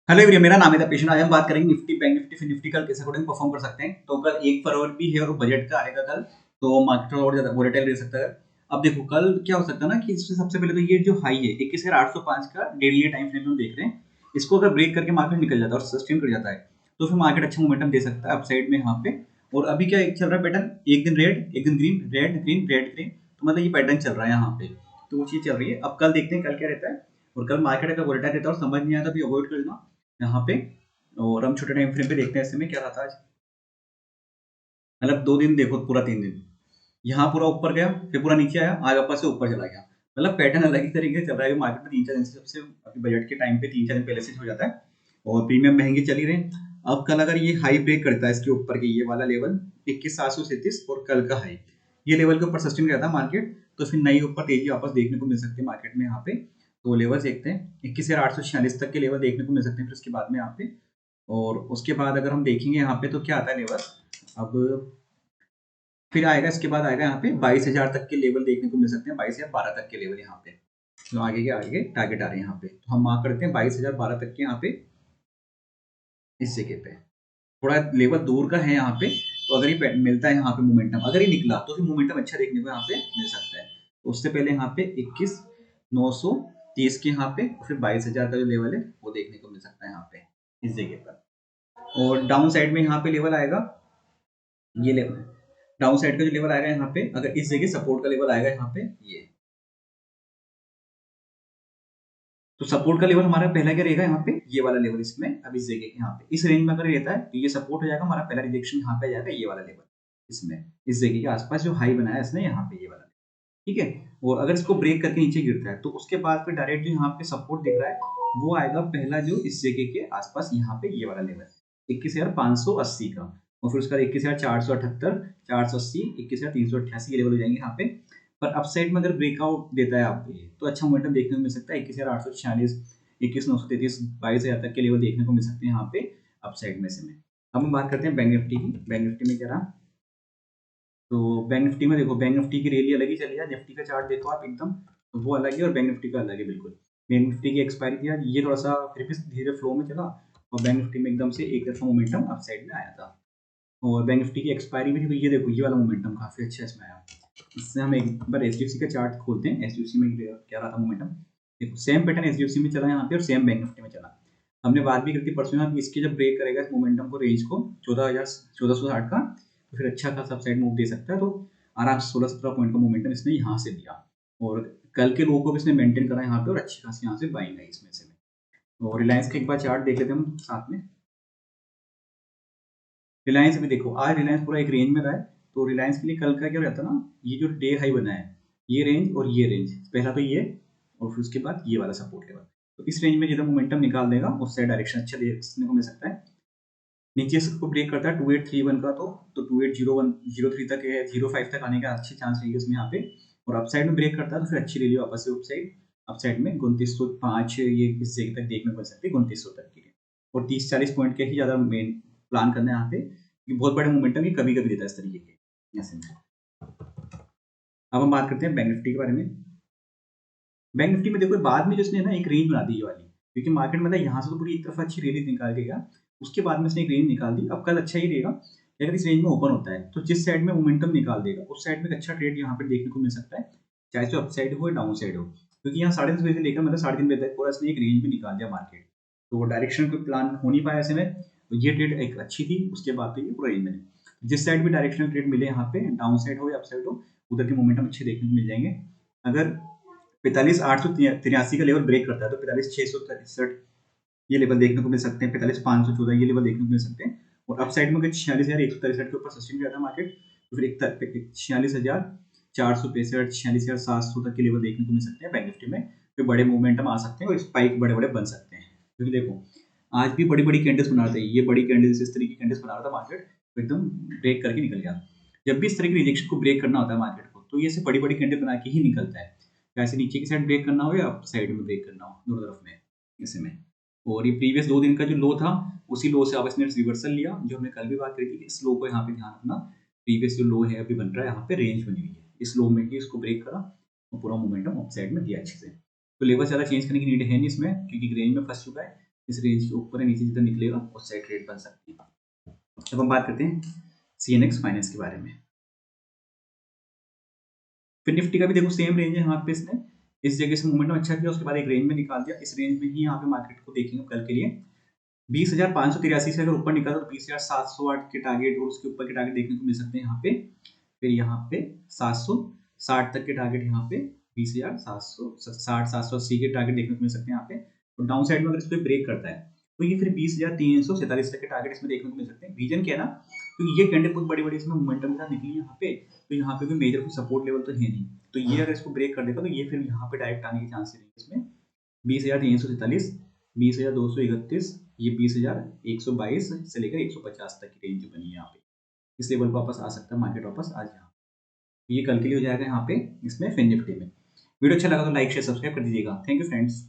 Hello everyone, मेरा नाम है पेशेंट। आज हम बात करेंगे निफ्टी, बैंक निफ्टी, फिर निफ्टी कल किस अकॉर्डिंग परफॉर्म कर सकते हैं। तो कल 1 फरवरी भी है और बजट का आएगा कल, तो मार्केट थोड़ा और ज्यादा वोलेटाइल रह सकता है। अब देखो कल क्या हो सकता है ना कि इससे सबसे पहले तो ये जो हाई है 21,805 का डेली टाइम फ्रेम में देख रहे हैं, इसको अगर ब्रेक करके मार्केट निकल जाता है और सस्टेन कर जाता है तो फिर मार्केट अच्छा मोमेंटम दे सकता है अपसाइड में यहाँ पे। और अभी क्या चल रहा है पैटर्न, एक दिन रेड, एक दिन green, red green red green, तो मतलब ये पैटर्न चल रहा है यहाँ पे। तो वो चीज चल रही है। अब कल देखते हैं कल क्या रहता है। और कल मार्केट अगर वोलेटाइल रहता है और समझ नहीं आता तो अवॉइड कर लेना यहाँ पे। और हम छोटे टाइम फ्रेम पे देखते हैं ऐसे में क्या रहा था आज। मतलब 2 दिन देखो, पूरा 3 दिन यहाँ पूरा ऊपर गया, फिर पूरा नीचे आया, आज वापस से ऊपर चला गया। मतलब पैटर्न अलग ही तरीके से चल रहा है मार्केट में। 3-4 दिन से, सबसे अभी बजट के टाइम पे 3-4 दिन पहले से हो जाता है और प्रीमियम महंगे चल ही रहे हैं। अब कल अगर ये हाई ब्रेक करता है इसके ऊपर के ये वाला लेवल 21,737 और कल का हाई ये लेवल के ऊपर सस्टेन करता है मार्केट, तो फिर नई ऊपर तेजी वापस देखने को मिल सकती है मार्केट में यहाँ पे। तो लेवल देखते हैं 21,846 तक के लेवल देखने को मिल सकते हैं फिर उसके बाद में यहाँ पे। और उसके बाद अगर हम देखेंगे यहाँ पे तो क्या आता है लेवल। अब फिर आएगा, इसके बाद आएगा यहाँ पे 22,000 तक के लेवल देखने को मिल सकते हैं, 22 या 12 तक के लेवल यहाँ पे। तो आगे के आगे टारगेट आ रहे हैं यहाँ पे, तो हम मार्क करते हैं 22,000 12 तक के यहाँ पे। इस जगह पे थोड़ा लेवल दूर का है यहाँ पे। तो अगर ये मिलता है यहाँ पे मोमेंटम, अगर ये निकला तो फिर मोमेंटम अच्छा देखने को यहाँ पे मिल सकता है। तो उससे पहले यहाँ पे 21,930 के यहाँ पे, फिर 22,000 का जो लेवल है वो देखने को मिल सकता है यहाँ पे इस जगह पर। और डाउन साइड में यहाँ पे लेवल आएगा, ये लेवल डाउन साइड का जो लेवल आएगा यहाँ पे, अगर इस जगह सपोर्ट का लेवल आएगा यहाँ पे ये। तो सपोर्ट का लेवल हमारा पहला क्या रहेगा यहाँ पे, ये वाला लेवल इसमें। अब इस जगह यहाँ पे इस रेंज में अगर रहता है तो ये सपोर्ट हो जाएगा हमारा। पहला रिजेक्शन यहाँ पे आ जाएगा, ये वाला लेवल इसमें, इस जगह के आसपास जो हाई बनाया इसने यहाँ पे, ये वाला। ठीक है। और अगर इसको ब्रेक करके नीचे गिरता है तो उसके बाद फिर डायरेक्ट जो यहाँ पे सपोर्ट दिख रहा है वो आएगा पहला जो इस जगह के आसपास यहाँ पे, ये वाला लेवल 21,580 का। और फिर उसका 21,478, 480, 21,388 के लेवल हो जाएंगे यहाँ पे। पर अपसाइड में अगर ब्रेकआउट देता है आप ये तो अच्छा मोमेंटम देखने को मिल सकता है। 21,846, 21,933, 22,000 तक के लेवल देखने को मिल सकते हैं यहाँ पे अपसाइड में से में। अब हम बात करते हैं बैंक निफ्टी की। बैंक निफ्टी में क्या रहा, तो बैंक निफ्टी में देखो, बैंक निफ्टी की रैली अलग ही चली है। निफ्टी का चार्ट देखो आप एकदम, तो वो अलग है और बैंक निफ्टी का अलग है बिल्कुल। बैंक निफ्टी की एक्सपायरी थी आज, ये थोड़ा सा फिर भी धीरे फ्लो में चला और बैंक निफ्टी में एकदम से एक तरफा मोमेंटम अप साइड में आया था। और बैंक निफ्टी की एक्सपायरी भी थी, तो ये देखो ये वाला मोमेंटम काफी अच्छा इसमें आया। इससे हम एक बार एचडीएफसी का चार्ट खोलते हैं। एचडीएफसी में क्या रहा था मोमेंटम, देखो सेम पैटर्न एचडीएफसी में चला यहाँ पे और सेम बैंक निफ्टी में चला। हमने बात भी करती परसों यहाँ, इसके जब ब्रेक करेगा इस मोमेंटम को, रेंज को 14,060 का, तो फिर अच्छा खासा साइड मूव दे सकता है। तो आराम से 16-17 पॉइंट का मोमेंटम इसने यहाँ से दिया और कल के लो को भी इसने मेंटेन करा यहाँ पे और अच्छी खासी यहाँ से बाइंग आई इसमें से। तो रिलायंस का एक बार चार्ट देख लेते हैं हम साथ में। रिलायंस भी देखो, आज रिलायंस पूरा एक रेंज में रहा है। तो रिलायंस के लिए कल का क्या रहता ना, ये जो डे हाई बना है, ये रेंज और ये रेंज, पहला तो ये और फिर उसके बाद ये वाला सपोर्ट लेवल। तो इस रेंज में जितना मोमेंटम निकाल देगा उस साइड डायरेक्शन अच्छा देखने को मिल सकता है। नीचे से को ब्रेक करता है 2831 का, तो 280103 तक है, 05 तक आने का अच्छे चांस रहेंगे इसमें यहाँ पे। और अपसाइड में ब्रेक करता है तो फिर अच्छी रैली वापस से अपसाइड में 2905 ये इस जगह तक देखने को मिल सकती है, 2900 तक की। और 30-40 पॉइंट के ही ज्यादा मेन प्लान करना है यहाँ पे, कि बहुत बड़े मोमेंटम ये कभी कभी देता है इस तरीके के ऐसे में। अब हम बात करते हैं बैंक निफ्टी के बारे में। बैंक निफ्टी में देखो बाद में जिसने ना एक रेंज बना दी ये वाली, क्योंकि मार्केट में था यहाँ से तो पूरी एक तरफ अच्छी रैली निकाल के गया, उसके बाद में इसने एक रेंज निकाल दी। अब कल अच्छा ही रहेगा कि अगर इस रेंज में ओपन होता है तो जिस साइड में मोमेंटम निकाल देगा उस साइड में एक अच्छा ट्रेड यहाँ पे देखने को मिल सकता है, चाहे तो अप साइड हो या डाउन साइड हो। क्योंकि यहाँ 3:30 बजे से लेकर मतलब 3:30 बजे तक पूरा इसने एक रेंज में निकाल दिया मार्केट, तो वो डायरेक्शन कोई प्लान हो नहीं पाया ऐसे में। तो ये ट्रेड एक अच्छी थी, उसके बाद तो ये पूरा रेंज में जिस साइड भी डायरेक्शनल ट्रेड मिले यहाँ पे, डाउन साइड हो या अप साइड हो, उधर के मोमेंटम अच्छे देखने को मिल जाएंगे। अगर 45,883 का लेवल ब्रेक करता है तो 45,663 ये लेवल देखने को मिल सकते हैं, 45,514 ये लेवल देखने को मिल सकते हैं। और अप साइड में अगर 46,163 के ऊपर सस्टेन जाता है मार्केट तो फिर एक 46,465, 46,700 तक के लेवल देखने को मिल सकते हैं बैंक निफ्टी में। फिर बड़े मूवमेंटम आ सकते हैं और स्पाइक बड़े बड़े बन सकते हैं। क्योंकि देखो आज भी बड़ी बड़ी कैंडल्स बना रहे थे, ये बड़ी कैंडल्स इस तरीके की कैंडल्स बना रहा था मार्केट, तो एकदम ब्रेक करके निकल गया। जब भी इस तरह की रिजेक्शन को ब्रेक करना होता है मार्केट को, तो ये ऐसे बड़ी बड़ी कैंडल बना के ही निकलता है, ऐसे नीचे की साइड ब्रेक करना हो या अप साइड में ब्रेक करना हो, दोनों तरफ में ऐसे में। और ये प्रीवियस 2 दिन का जो लो था उसी लो से वापस ने रिवर्सल लिया, जो हमने कल भी बात करी थी कि इस लो को यहाँ पे ध्यान रखना। प्रीवियस जो लो है अभी बन रहा है यहाँ पे, रेंज बनी हुई है, इस लो में ही इसको ब्रेक करा और पूरा मोमेंटम अप साइड में दिया अच्छे से। तो लेवल ज़्यादा चेंज करने की नीड है नहीं इसमें, क्योंकि रेंज में फंस चुका है। इस रेंज के ऊपर या नीचे जितना निकलेगा उस साइड ट्रेड बन सकती है। अब हम बात करते हैं CNX फाइनेंस के बारे में। फिर निफ्टी का भी देखो सेम रेंज है, यहाँ पे इसने इस जगह से मोमेंटम अच्छा किया, उसके बाद एक रेंज में निकाल दिया। इस रेंज में ही यहाँ पे मार्केट को देखेंगे कल के लिए 20,583 से अगर ऊपर निकाला तो 20,708 के टारगेट और उसके ऊपर के टारगेट देखने को मिल सकते हैं यहाँ पे। फिर यहाँ पे 760 तक के टारगेट, यहाँ पे 20,760 780 के टारगेट देखने को मिल सकते हैं यहाँ पे। और डाउन साइड में अगर इसको ब्रेक करता है तो ये फिर 20,347 तक के टारगेट इसमें देखने को मिल सकते हैं। रीजन क्या है ना, क्योंकि ये कैंडल बहुत बड़ी बड़ी इसमें मोमेंटम के साथ निकली है यहाँ पे, तो यहाँ पे कोई मेजर कोई सपोर्ट लेवल तो है नहीं। तो ये अगर इसको ब्रेक कर देगा तो ये फिर यहाँ पे डायरेक्ट आने के चांसेस है इसमें 20,347, 20,231, ये 20,122 से लेकर 150 तक की रेंज जो बनी है यहाँ पे, इस लेवल पर वापस आ सकता है मार्केट वापस आज यहाँ। ये कल के लिए हो जाएगा यहाँ पे इसमें फिन निफ्टी में। वीडियो अच्छा लगा तो लाइक शेयर सब्सक्राइब कर दीजिएगा। Thank you friends.